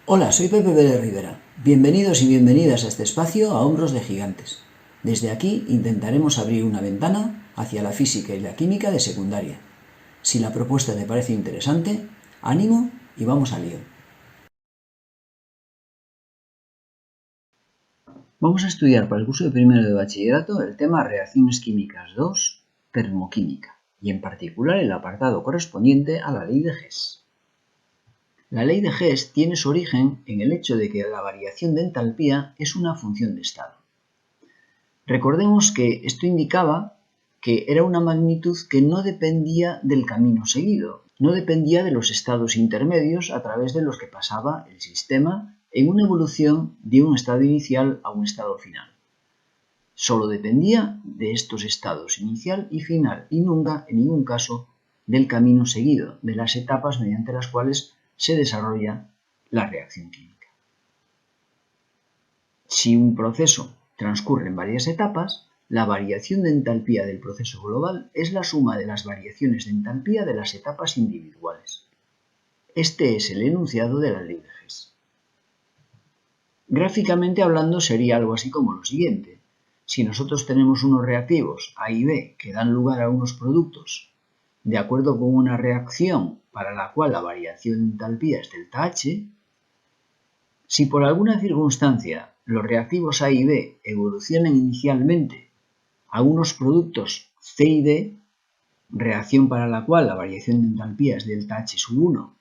Hola, soy Pepe Pérez Rivera. Bienvenidos y bienvenidas a este espacio a Hombros de Gigantes. Desde aquí intentaremos abrir una ventana hacia la física y la química de secundaria. Si la propuesta te parece interesante, ánimo y vamos al lío. Vamos a estudiar para el curso de primero de bachillerato el tema Reacciones Químicas 2, Termoquímica, y en particular el apartado correspondiente a la ley de Hess. La ley de Hess tiene su origen en el hecho de que la variación de entalpía es una función de estado. Recordemos que esto indicaba que era una magnitud que no dependía del camino seguido, no dependía de los estados intermedios a través de los que pasaba el sistema en una evolución de un estado inicial a un estado final. Solo dependía de estos estados inicial y final y nunca, en ningún caso, del camino seguido, de las etapas mediante las cuales se desarrolla la reacción química. Si un proceso transcurre en varias etapas, la variación de entalpía del proceso global es la suma de las variaciones de entalpía de las etapas individuales. Este es el enunciado de la ley de Hess. Gráficamente hablando sería algo así como lo siguiente. Si nosotros tenemos unos reactivos A y B que dan lugar a unos productos de acuerdo con una reacción para la cual la variación de entalpía es delta H, si por alguna circunstancia los reactivos A y B evolucionan inicialmente a unos productos C y D, reacción para la cual la variación de entalpía es delta H sub 1,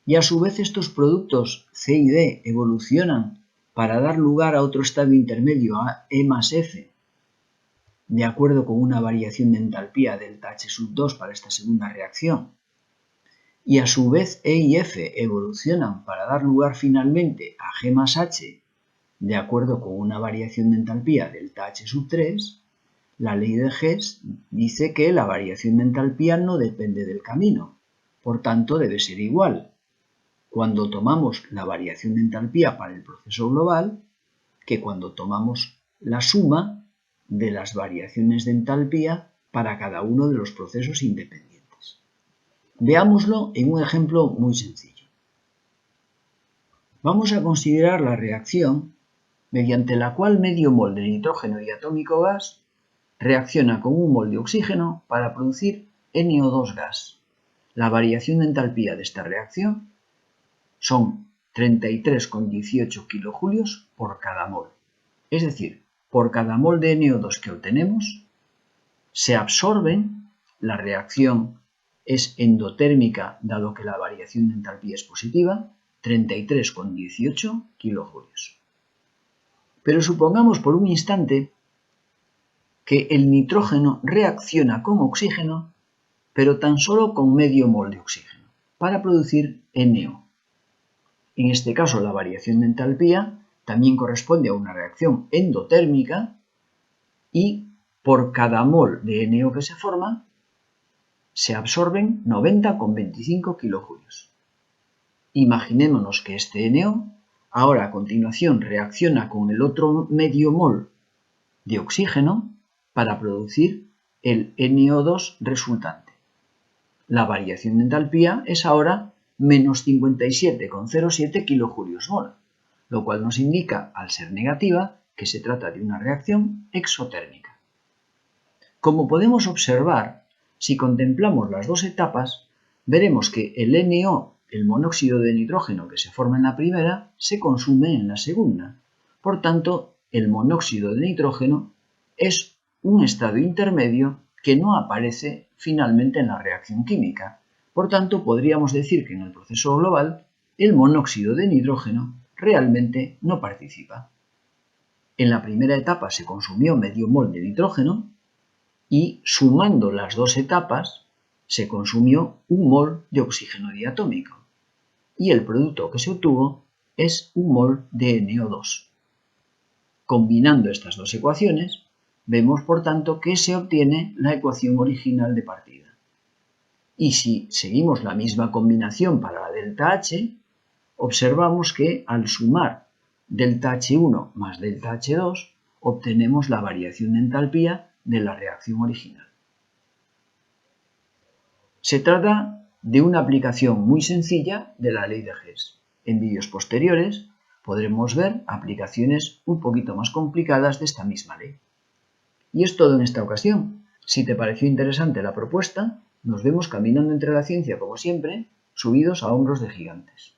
y a su vez estos productos C y D evolucionan para dar lugar a otro estado intermedio a E más F, de acuerdo con una variación de entalpía delta H sub 2 para esta segunda reacción, y a su vez E y F evolucionan para dar lugar finalmente a G más H, de acuerdo con una variación de entalpía delta H sub 3, la ley de Hess dice que la variación de entalpía no depende del camino, por tanto debe ser igual cuando tomamos la variación de entalpía para el proceso global que cuando tomamos la suma de las variaciones de entalpía para cada uno de los procesos independientes. Veámoslo en un ejemplo muy sencillo. Vamos a considerar la reacción mediante la cual medio mol de nitrógeno diatómico gas reacciona con un mol de oxígeno para producir NO2 gas. La variación de entalpía de esta reacción son 33,18 kilojulios por cada mol. Es decir, por cada mol de NO2 que obtenemos, se absorben, la reacción es endotérmica dado que la variación de entalpía es positiva, 33,18 kilojulios. Pero supongamos por un instante que el nitrógeno reacciona con oxígeno, pero tan solo con medio mol de oxígeno, para producir NO. En este caso, la variación de entalpía también corresponde a una reacción endotérmica y por cada mol de NO que se forma, se absorben 90,25 kilojulios. Imaginémonos que este NO ahora a continuación reacciona con el otro medio mol de oxígeno para producir el NO2 resultante. La variación de entalpía es ahora menos 57,07 kilojulios mol, lo cual nos indica, al ser negativa, que se trata de una reacción exotérmica. Como podemos observar, si contemplamos las dos etapas, veremos que el NO, el monóxido de nitrógeno que se forma en la primera, se consume en la segunda. Por tanto, el monóxido de nitrógeno es un estado intermedio que no aparece finalmente en la reacción química. Por tanto, podríamos decir que en el proceso global el monóxido de nitrógeno realmente no participa. En la primera etapa se consumió medio mol de nitrógeno y sumando las dos etapas se consumió un mol de oxígeno diatómico y el producto que se obtuvo es un mol de NO2. Combinando estas dos ecuaciones, vemos por tanto que se obtiene la ecuación original de partida. Y si seguimos la misma combinación para la delta H, observamos que al sumar delta H1 más delta H2 obtenemos la variación de entalpía de la reacción original. Se trata de una aplicación muy sencilla de la ley de Hess. En vídeos posteriores podremos ver aplicaciones un poquito más complicadas de esta misma ley. Y es todo en esta ocasión. Si te pareció interesante la propuesta, nos vemos caminando entre la ciencia como siempre, subidos a hombros de gigantes.